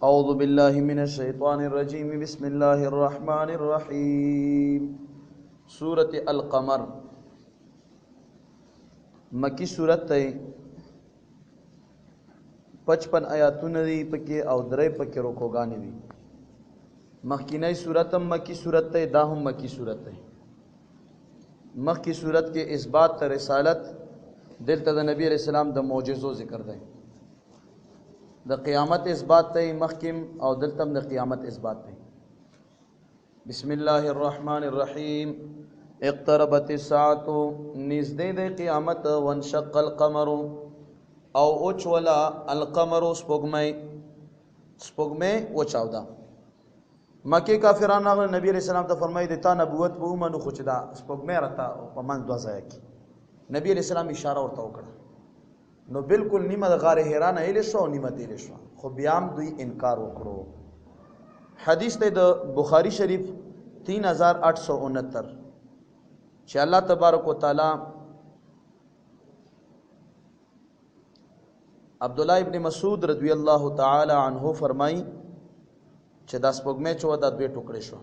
اعوذ باللہ من الشیطان الرجیم بسم اللہ الرحمن الرحیم سورۃ القمر مکی سورت تے 55 آیاتونه دی پکې او درې پکې رکوګانې دي. مخکینی سورت هم مکی سورت تے دا هم مکی سورت تے. مخکی سورت کې اثبات رسالت دلته د نبی علیہ السلام د معجزو ذکر دی. د قیامت اثبات ته مخکم او دلتم د قیامت اثبات ته. بسم الله الرحمن الرحیم اقتربت الساعة نزدې د قیامت وانشق القمر او اوچولا القمر سپوږمۍ وچاودا. مکه کافرانو نبی علیہ السلام ته فرمایي د تا نبوت په ومنو خو چې دا سپوږمۍ راته په منځ دوه ځای کې نبی علیہ السلام اشاره ورته وکړه. نو بالکل نیمه د غار حرا نه ایل شو نیمه تیل شو خو بیا هم دوی انکار وکړو. حدیث ته د بخاری شریف 3869 چې الله تبارک وتعالی عبداللہ ابن مسعود رضی اللہ تعالی عنہ فرمائی چې دا سپوږمۍ چې دا دوی ټوکړې شو.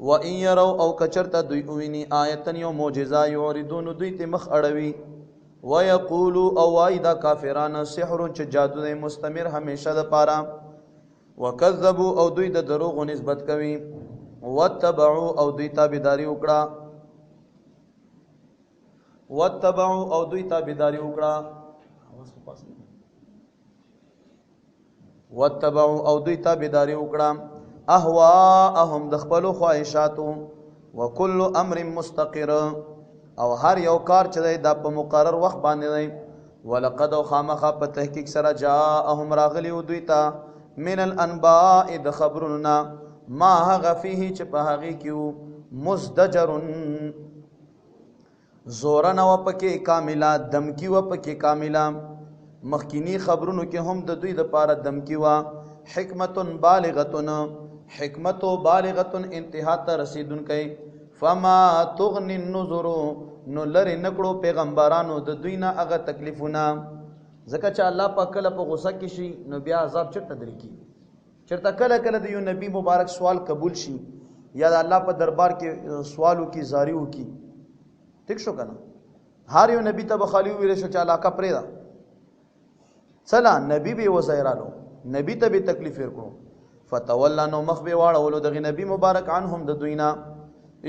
و ان يروا او کچرته دوی ویني آیتن یو معجزه یوردون دوی ته مخ اړوي ويقولوا او ايدا کافرانه سحر چې جادو دی مستمر همیشه د پاره وکذبوا او دوی د دروغ نسبت کوي واتبعوا او دوی تابعداري وکړه اهواءهم د خپل خواهشاتو وكل امر مستقر او هر یو کار چې دا په مقرر وخت باندې دی. ولقد خامخ په تحقیق سره جاءهم راغلی او دوی ته من الانباء د خبرنا ما هغه فيه چې په هغه کې مزدجر زورن و پکې کامله دمکی و پکې کامله. مخکینی خبرونو کې هم د دوی د پاره دمکی و حکمت بالغه انتها ته رسیدون کوي. فما تغني النذر نو لری نکړو پیغمبرانو د دوی نه هغه تکلیفونه ځکه چې الله پاک کله په غوسه کې شي نو بیا عذاب چرته درې کی چرته کله کله د یو نبی مبارک سوال قبول شي یا د الله په دربار کې سوالو کی زاریو کی ٹھیک شو کنه. هر یو نبی ته بخالی ویل شو چې علاقه پرې دا سلا نبی به وزایرالو نبی ته به تکلیف ورکړو. فتولى نو مخ به واړولو د نبی مبارک عنهم د دوینا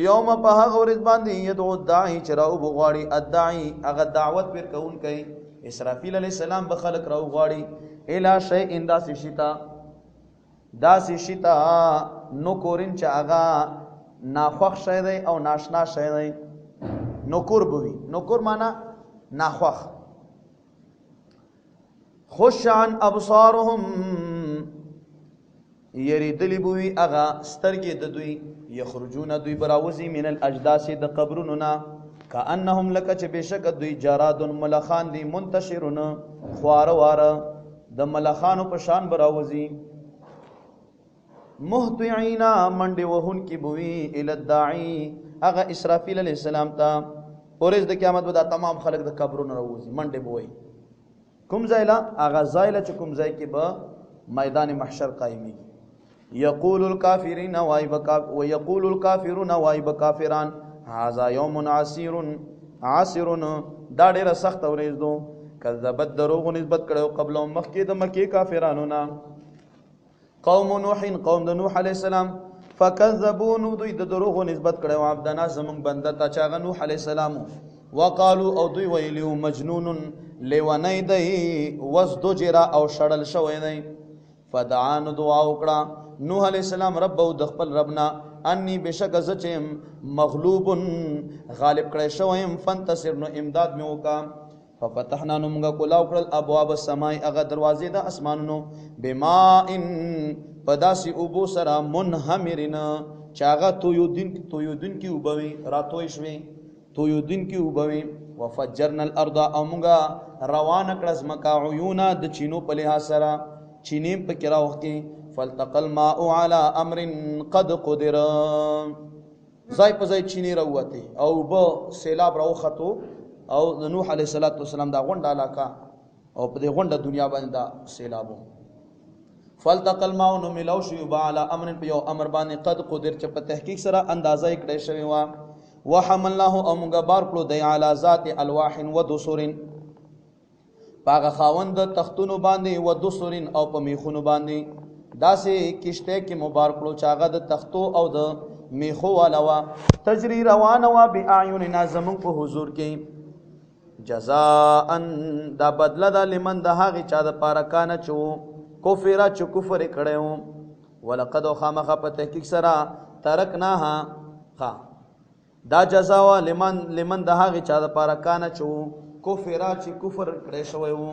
یوم په هغه ورځ باندې یدعو الداعی چې راو بغواړي الداعی هغه دعوت ورکون کوي. اسرافیل علیہ السلام به خلق راو غواړي الی شیء داسې شیتا نو کورین چې هغه ناخوښ شی دی او ناشنا شی دی. نوکور بوي نوکور معنا ناخوښ. خش عن ابصارهم یریدلی بوي اغا سترګې د دوی یخرجون دوی براوزی من الاجداث د قبرونو نا کانهم لک چې بشک دوی جراد ملخان دی منتشرون خوار وار د ملخانو په شان براوزی. مهطعين منډي وهون کی بوي ال الداعي اغا اسرافیل علیہ السلام تا اورز د قیامت به تمام خلق د قبرونو راوزی منډي بوي کوم ځایلا اغا ځایلا چې کوم ځای کې به میدان محشر قائمي. یقول الکافرین ویقول الکافرون وایب کافران هذا یوم عسیر دا ډیره سخت ورځ دو کذبت دروغ نسبت کړو قبل مخکې د مکه کافرانو نا قوم نوح قوم د نوح علی السلام فکذبوا دوی د دروغ نسبت کړو عبدنا زمون بنده تا چاغه نوح علی السلام وقالو او دوی ویلو مجنون لیونی دی وزدجرا او شړل شوی دی. فدعان دعا وکړه نوح علیہ السلام رب او د خپل ربنا انی بشک زچم مغلوب غالب کړی شویم فانتصر نو امداد مې وکا. ففتحنا نمغا کلاو کړل ابواب السماء هغه دروازې د اسمانونو بماء پداسی ابو سرا منهمرن چاغه تویودن کی وبوي راتوي شوي تویودن کی وبوي. وفجرنا الارض امغا روان کړز مکا عیونا د چینو په لحاظ سره چینیم په کراو کې فالتقى الماء على امر قد قدر زای په زای چینی راوته او به سیلاب راوخته او نوح علیہ السلام دا غونډه علاقه او په دې غونډه دنیا باندې دا سیلابو. فالتقى الماء نو ملو شو یوبا علی امر په یو امر باندې قد قدر چې په تحقیق سره اندازه یې کړی شوی و وحملناه او موږ بار کړو دی علی ذات الواح و دسر پاغه خاوند تختونو باندې و دسر او په میخونو باندې داسې کشته کې مبارک کړو چاغه د تختو او د میخو والا تجری روانه وا باعیننا زمون په حضور کې جزاء دا بدله د لمن د هغه چا د پاره کانه چو کفر چ کفر کړو ولقد خامخ په تحقیق سره ترکناها ها دا جزاء لمن د هغه چا د پاره کانه چو کفر چ کفر کړی شوی وو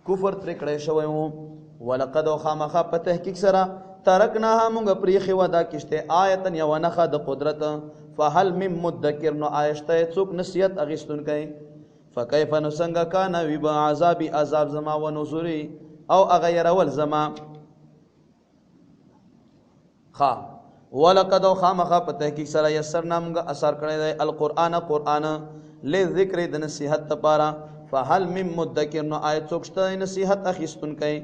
کفر تر کړی شوی وو ولقد خامخ په تحقیق سره ترکناها مونږ پریخي ودا کشته آیتن یو نخه د قدرت فهل من مدکر نو آیشته څوک نصیحت اغستون کوي فكيف نسنگ کان وی با عذاب زما و نذری او اغیر ول زما خا ولقد خامخ په تحقیق سره یسرنا مونږ اثر کړی دی قرآن لذکر د نصیحت لپاره فهل من مدکر نو آیت څوک شته نصیحت اخیستون کوي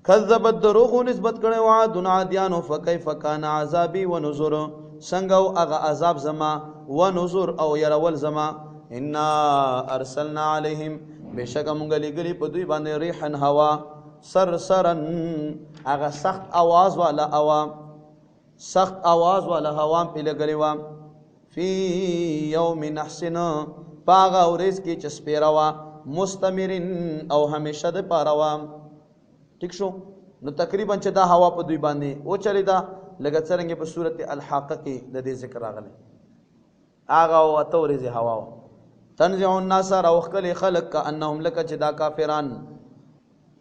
کذبت دروغ نسبت کړي وعد عادیانو فكيف كان عذابي ونذر څنګه او هغه عذاب زما ونذر او يرول زما ان ارسلنا عليهم بشک مونږ لګلی په دوی باندې ریحن هوا سرسرن هغه سخت आवाज والا هوا په لګلی و فی یوم نحسن پاغه ورځ کې چې سپیروا مستمرن او همیشه د پاروا ٹھیک شو نو تقریبا چې دا هوا په دوی باندې او چلی دا لکه څنګه په سورته الحاقه کې د دې ذکر راغلی اغه او تورزه هوا تنزع الناس روخل خلق کانهم لک چې دا کافران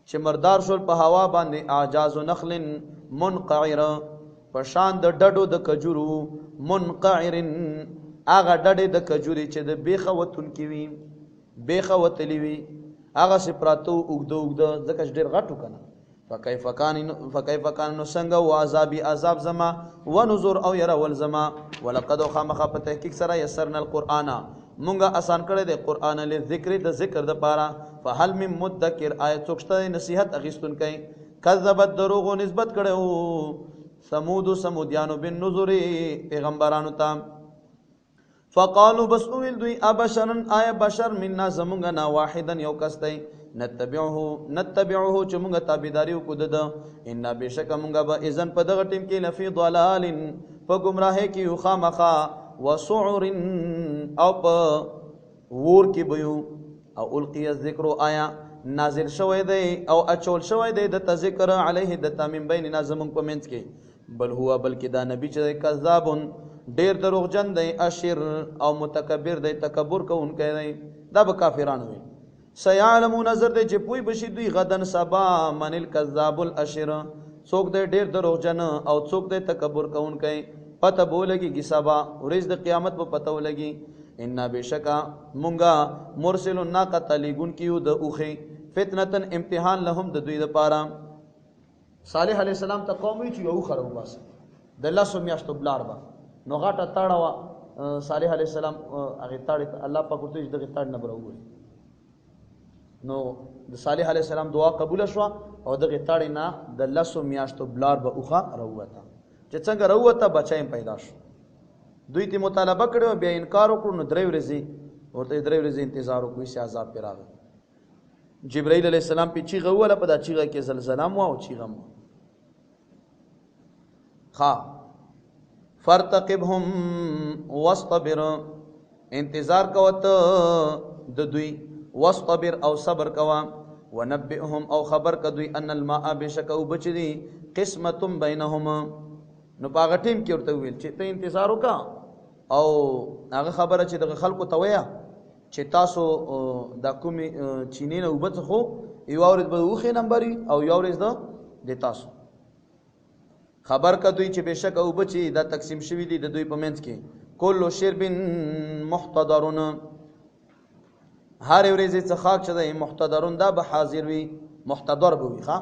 چې مردار شول په هوا باندې اعجاز نخل منقعر پشان د ډډو د کجورو منقعرن اغه ډډې د کجوري چې د بیخوتون کی وی بیخوتلی وی اغه سپراتو وګدو ځکه ډېر غټو کنه فكيف كان نسنگ عذاب زما ونذر او ير ول زما ولقد خامخ په تحقیق سره یسرنا القرآن مونږه آسان کړی دی قرآن له ذکر د ذکر د پاره فهل من مدکر آیت څوکشته نصیحت اغیستون کئ کذبت دروغ نسبت کړو سمودیانو بن نذر پیغمبرانو ته فقالوا بس اول دوی ابشرن آیا بشر منا زمونږه نا واحدا یو کس دی نتبعه چې مونږه تابعداري وکړو د ان بشک مونږه به اذن په دغه ټیم کې لفي ضلال په گمراهۍ کې یو خامخا وسعر او په ور کې بيو او القي الذکر آیا نازل شوی دی او اچول شوی دی د ذکر علیه د تامین بیننا زمون په منځ کې بل هو بلکې دا نبی چې کذاب ډیر دروغجن دی اشر او متکبر دی تکبر کوونکی دی دا به کافرانو وي سيعلمو نظر دی چې پوی بشي دوی غدن سبا من الكذاب الاشر څوک دی ډیر دروغجن او څوک دی تکبر کوونکی پته بولږي کی سبا ورځ د قیامت په پته ولګي ان بشکا مونږه مرسل الناقه لګون کیو د اوخه فتنه امتحان لهم د دوی لپاره صالح علیہ السلام ته قوم چې یو خرو بس د الله سو میاشتو بلار با نو غاټه تاړه صالح علیہ السلام هغه تاړه الله پاک ورته دغه تاړ نه برو نو د صالح علیہ السلام دعا قبول شو او دغه تاړه نه د الله سو میاشتو بلار به اوخه روته چې څنګه روته بچایم پیدا شو دوی ته مطالبه کړو بیا انکار وکړو نو درې ورځې ورته درې ورځې انتظار وکړو چې عذاب پر راغی جبرائیل علیہ السلام په چیغه ولا په دا چیغه کې زلزلہ مو او چیغه مو خا فرتقبهم واصطبر انتظار کوت د دوی واصطبر او صبر کوا ونبئهم او خبر کدوی ان الماء بشک او بچدي قسمه بینهم نو پاغه ټیم کې ورته ویل چې ته انتظار وکا او هغه خبره چې د خلکو ته ویا چې تاسو د کومي چینه وبت خو یو ورځ به وخه نمبر او یو ورځ د تاسو خبر کدوی چې بشک او بچي دا تقسیم شوی دي د دوی په منځ کې کل شرب محتضرون هر ورځ څخه خاک چدای محتضرون دا به حاضر وي محتضر به وي ښا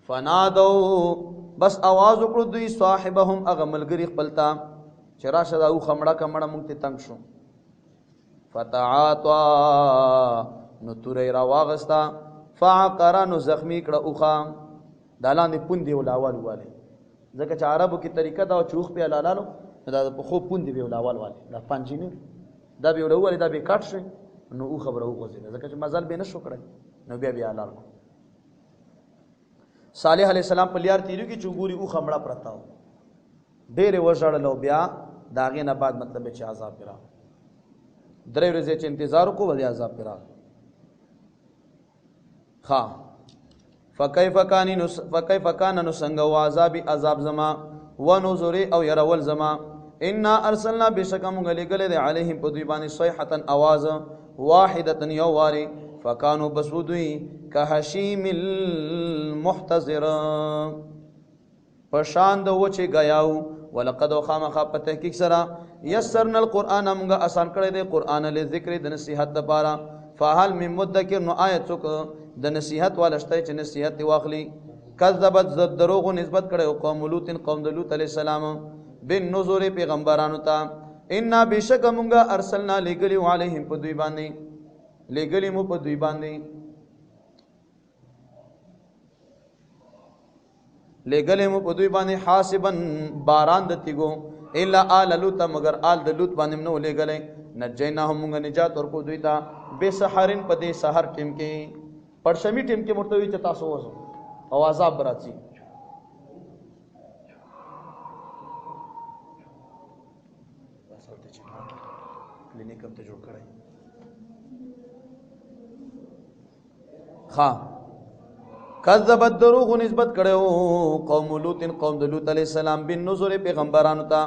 فنادو بس आवाज وکړو دوی صاحبهم اغملګری خپلتا چې راشه دا او خمړه کمړه مونږ ته تنگ شو فتعاطا نو تورې را واغستا فعقر نو زخمی کړه اوخه دا لاندې پوندې ولاول والی ځکه چې عربو کې طریقه دا چوخ په لالالو دا په خو پوندې به ولاول والی دا پنځې نه دا به ولاول دا به کټ شي نو او خبره وغوځي ځکه چې مزل به نشو کړی نو بیا حلال کو صالح علیہ السلام په لیار تیرو کې چوغوري او خمړه پرتا و ډېر وژړلو بیا داغه نه بعد مطلب چې عذاب کرا درې ورځې چې انتظار کو ولې عذاب کرا ها فكيف كان نسنگ وعذاب عذاب زما ونذر او يرول زما ان ارسلنا بشکم غلګل عليهم بدوی صيحه اواز واحده يواري فكانوا بسودي كحشيم المحتضر پشان د وچه غیاو ولقد خامخ په تحقیق سره یسرنا القران موږ آسان کړی دی قران له ذکر د نصیحت لپاره فهل من مدکر نو آیت څوک د نصیحت والشته چې نصیحت واخلي کذبت دروغ نسبت کړي قوم لوط قوم د لوط علی السلام بن نذور پیغمبرانو ته ان بشک موږ ارسلنا لګلی علیهم په دوی باندې لګلی مو په دوی باندې لګلی مو په دوی باندې حاسبا باران د تیګو الا آل لوط مگر آل د لوط باندې نو لګلی نجیناهم موږ نجات ورکو دوی ته به سحرن په دې سحر ټیم کې پرشمی ټیم کې مرتوی چې تاسو وځو او عذاب براتي کلینیک هم ته جوړ کړی ها کذبت دروغ نسبت کړو قوم لوط قوم د لوط علی السلام بن نذور پیغمبرانو ته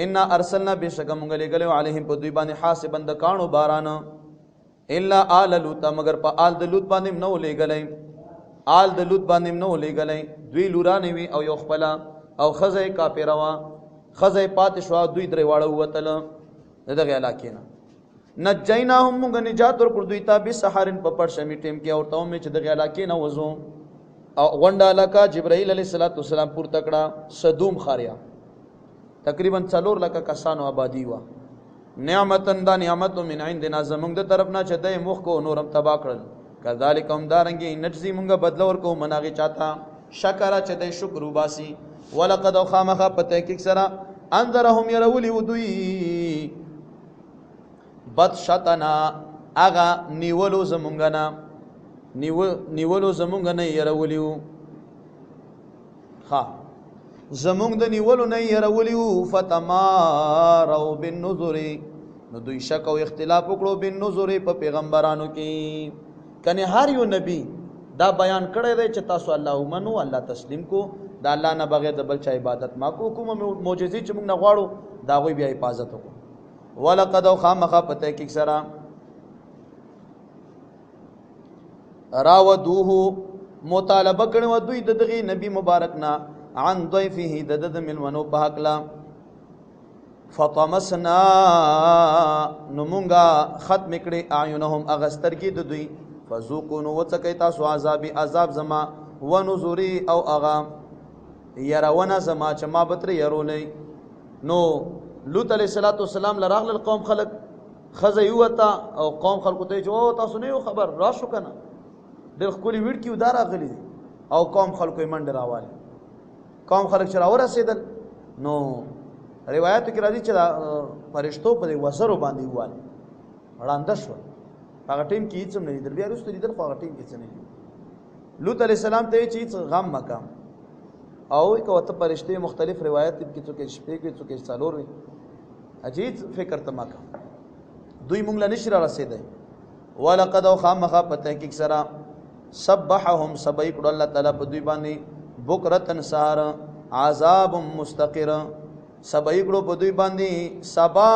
ان ارسلنا بشکم غلګلو علیهم په دوی باندې حاسبند کانو باران الا آل لوط مگر په آل د لوط باندې نو لګلې آل د لوط باندې نو لګلې دوی لورانه وی او یو خپل او خزه کافروا خزه پاتشوا دوی درې واړه وتل دغه علاقې نه نجیناهم موږ نجات ورکړ دوی ته به سحرن په پرشمی ټیم کې او ته مې چې دغه علاقې نه وځو او غونډه علاقه جبرائیل علیه السلام پور تکړه صدوم خاریا تقریبا 4 لک کسانو آبادی وا نعمتن دا نعمت من عندنا زمونږ د طرف نه چې د مخ کو نورم تبا کړل کذالک هم دارنګي نجزی مونږ بدل ورکو مناغي چاته شکر چې د شکر وباسي ولقد خامخ په تحقیق سره انذرهم يرولي ودوی بد شتنا اغا نیولو زمونږ نه نیولو زمونږ نه يروليو ها زمونږ د نیولو نه يروليو فتمارو بالنذر نو دوی شک او اختلاف وکړو بالنذر په پیغمبرانو کې کنه هر یو نبی دا بیان کړی دی چې تاسو الله ومنو الله تسلیم کو دا الله نه بغیر د بل چا عبادت ما کو کوم معجزې چې موږ نه غواړو دا غوي بیا حفاظت وکړو ولقد خامخ پته کې سره راودوه مطالبه کړو دوی دغه نبی مبارک نه عن ضيفه دد ملونو په حق لا فطمسنا نمونگا ختم کړي اعینهم اغستر کی دوی فذوقوا نو وڅکای تاسو عذاب زما ونذری او اغا يرونه زما چې ما بتر يرولې نو لوط علیہ السلام لراغل القوم خلق خزیوتا او قوم خلق ته جو تاسو نه خبر را شو کنه د خولي وړ کی ودار غلی او قوم خلق یې منډ راواله قوم خلق چر اور رسیدل نو روایت کې راځي چې فرشتو په وسرو باندې وواله وړاندې شو هغه ټیم کې هیڅ نه لیدل بیا وروسته لیدل خو هغه ټیم کې څه نه لوط علیہ السلام ته چې غم مکم او یو ته فرشتي مختلف روایت کې څوک شپې کې څوک څالور وي عجیب فکر ته مکم دوی مونږ له نشر رسیدل ولقد خامخ په تحقیق سره سبحهم سبحق الله تعالی په دوی باندې بکرتن سحر عذاب مستقر سبحق په دوی باندې سبا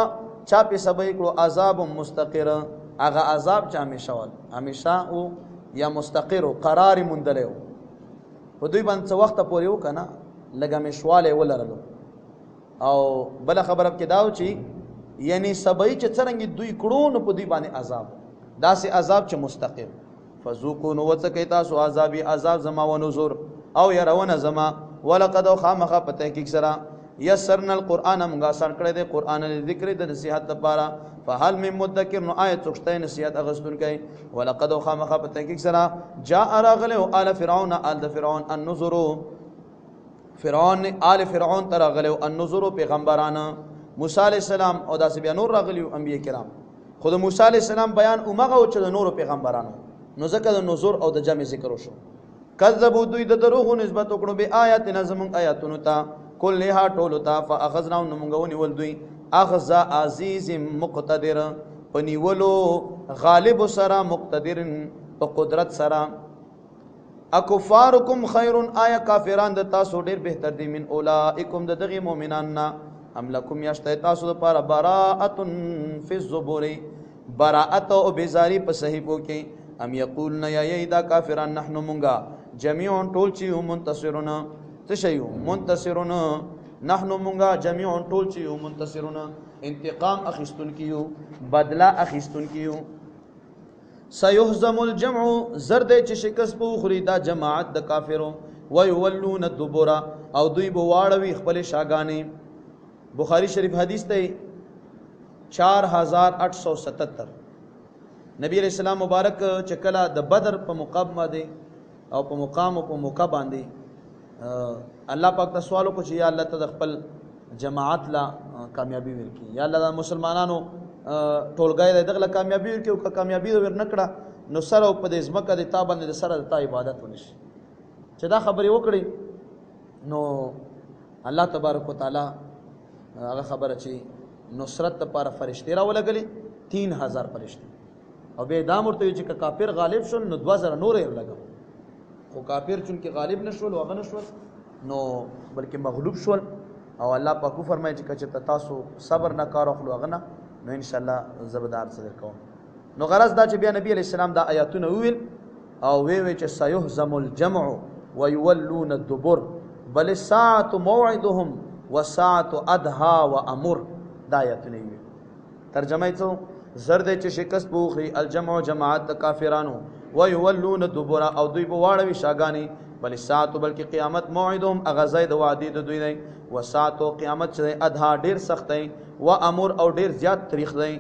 چا په سبحق عذاب مستقر هغه عذاب چې همیشه او یا مستقر قرار مندلو په دوی باندې څه وخت پورې وکنه لګه مشواله ولرلو او بل خبره کې داو چې یعنی سبای چې څنګه دوی کړو نو په دوی باندې عذاب داسې عذاب چې مستقر فذوقوا نو وڅکې تاسو عذاب زما و نذر او يرون زما ولقد خامخ په تحقیق سره یسرنا القرآن موږ آسان کړی دی قرآن لذکر د نصیحت لپاره فهل من مدکر نو آیت څوکشته نصیحت اغستونکی ولقد خامخا په تحقیق سره جاء راغلی آل فرعون آل د فرعون النذر فرعون آل فرعون ته راغلی النذر پیغمبران موسی علیہ السلام او داسې بیا نور راغلی انبیاء کرام خود موسی علیہ السلام بیان اومغه او چې د نور پیغمبرانو نو ځکه د نذر او د جمع ذکر وشو کذبوا دوی د دروغ نسبت وکړو به آیاتنا زمون آیاتونو ته کلها ټولو ته فاخذناهم نو موږ ونیول دوی اخذ عزیز مقتدر پنیولو غالب سره مقتدر په قدرت سره اکفارکم خیر آیا کافران د تاسو ډیر بهتر دي من اولئکم د دغه مؤمنان ام لکم یشته تاسو لپاره براءت فی الزبور براءت او بیزاری په صحیفو کې ام یقولن یا یدا کافران نحنو مونږه جميعا ټول چې منتصرون تشیو منتصرون نحنو مونږه جميعا ټول چې منتصرون انتقام اخیستون کیو بدلا اخیستون کیو سيهزم الجمع زرد چې شکست په خوري دا جماعت د کافرو ويولون الدبر او دوی به واړوي خپل شاګانې بخاری شریف حدیث ته 4877 نبی علیہ السلام مبارک چکلا د بدر په مقابله دی او په مقام او په موقع باندې الله پاک ته سوالو کو چې یا الله ته خپل جماعت لا کامیابی ورکړي یا الله مسلمانانو ټولګای دغه کامیابی ورکړي او کامیابی ور نکړه نو سره په دې ځمکه د تا باندې سره د تا عبادت ونشي چې دا خبرې وکړي نو الله تبارک وتعالى هغه خبره چې نصرت لپاره فرشتي راولګلي 3000 فرشتي او به دا مرته چې کافر غالب شول نو 2000 نور یې لګو خو کافر چون کې غالب نشول او غنشول نو بلکې مغلوب شول او الله پاک فرمایي چې تاسو صبر نه کار اخلو غنه نو ان شاء الله زبردار سره کوم نو غرض دا چې بیا نبی علیہ السلام دا آیاتونه ویل او وی چې سيهزم الجمع ويولون الدبر بل الساعه موعدهم وساعت ادها وامر دا آیاتونه ویل ترجمه یې څه زرد چې شکست بوخري الجمع جماعت کافرانو ويولون الدبر او دوی په واړوي شاګانی بل ساعت بلکې قیامت موعدهم اغزاید وعده د دوی دی وساعت قیامت چې ادها ډیر سخت دی و امر او ډیر زیات تاریخ دی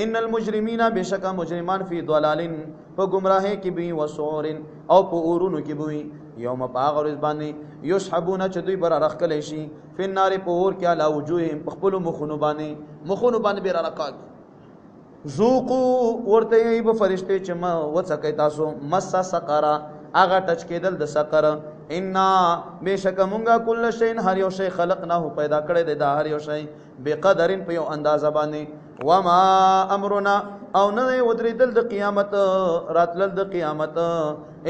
ان المجرمین بشکا مجرمان فی ضلال په گمراهی کې بي وسعور او په اورونو کې بوي یوم باغرز باندې یسحبون چې دوی بر رخکل شي فی النار په اور کې علا وجوههم په خپل مخونو باندې بیر رکاږي ذوقوا ورته ای به فرشته چې ما وڅکای تاسو مس سقرا اغه ټچ کېدل د سقر ان بشک مونږه کل شین هر یو شی خلقناه پیدا کړی د هر یو شی بقدرن په یو اندازه باندې وما امرنا او نه ودریدل د قیامت راتلل د قیامت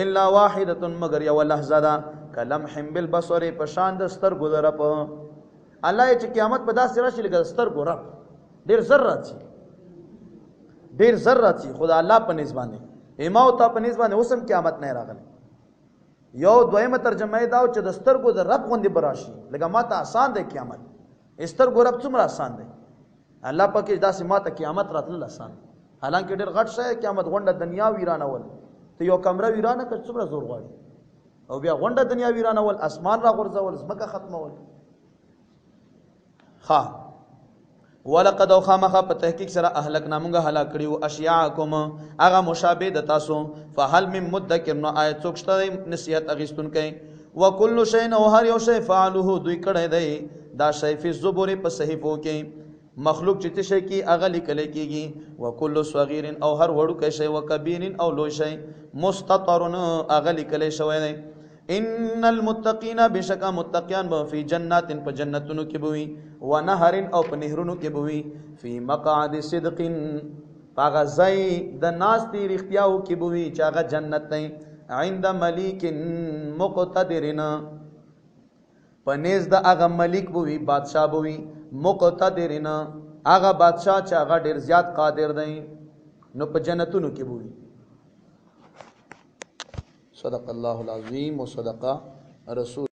الا واحده مگر یو لحظه ده کلمح بالبصر په شان د سترګو درپ الله چې قیامت په داسې راشي لګ سترګو رپ ډیر ذره ډیر ذره خدا الله په نسبانه ایما او تا په نسبانه اوسم قیامت نه راغلی یو دویمه ترجمه دا چې د سترګو د رب غوندي براشي لکه ماته آسان دی قیامت سترګو رب څومره آسان دی الله پاک داسې ماته قیامت راتل آسان حالانکه ډیر غټ شی قیامت غونډه دنیا ویرانه ول ته یو کمره ویرانه کړ څومره زور غواړي او بیا غونډه دنیا ویرانه ول اسمان را غورځول زمکه ختمول ها ولقد خامخ په تحقیق سره اهلکنا موږ هلاک کړیو اشیاءکم هغه مشابه د تاسو فهل من مدکر نو آیت څوکشته نصیحت اغیستون کئ وکل شیء او هر یو شی فعلوه دوی کړی دی دا شی فی الزبور په صحیفو کې مخلوق چې شي کی هغه لیکل کیږي وکل صغیر او هر وړو کې شی وکبیر او لوی شی مستطرن هغه لیکل شوی دی ان المتقین بشک متقیان به فی جنات په جنتونو کې بوي و نهر او په نهرونو کې بوي فی مقعد صدق پاغزای د ناس دی اختیاو کې بوي چې هغه جنت نه عند ملیک مقتدرنا پنيز د هغه ملک بوي بادشاہ بوي مقتدرنا هغه بادشاہ چې هغه ډیر زیات قادر دی نو په جنتونو کې بوي صدق الله العظیم و صدق رسول